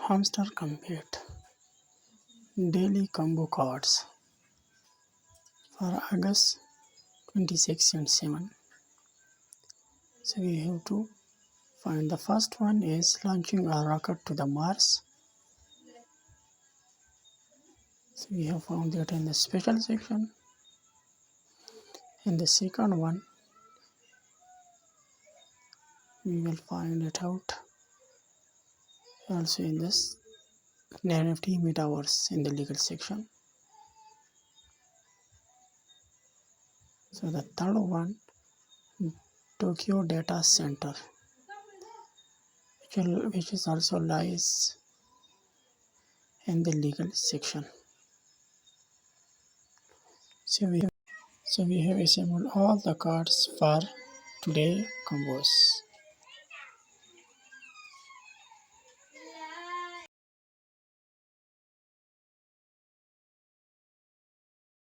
Hamster Kombat daily combo cards for August 26 and 7. So we have to find the first one is launching a rocket to the Mars. So we have found that in the special section. In the second one, we will find it out also in this NFT metaverse in the legal section. So the third one, Tokyo Data Center, which is also lies in the legal section. So we have assembled all the cards for today combos.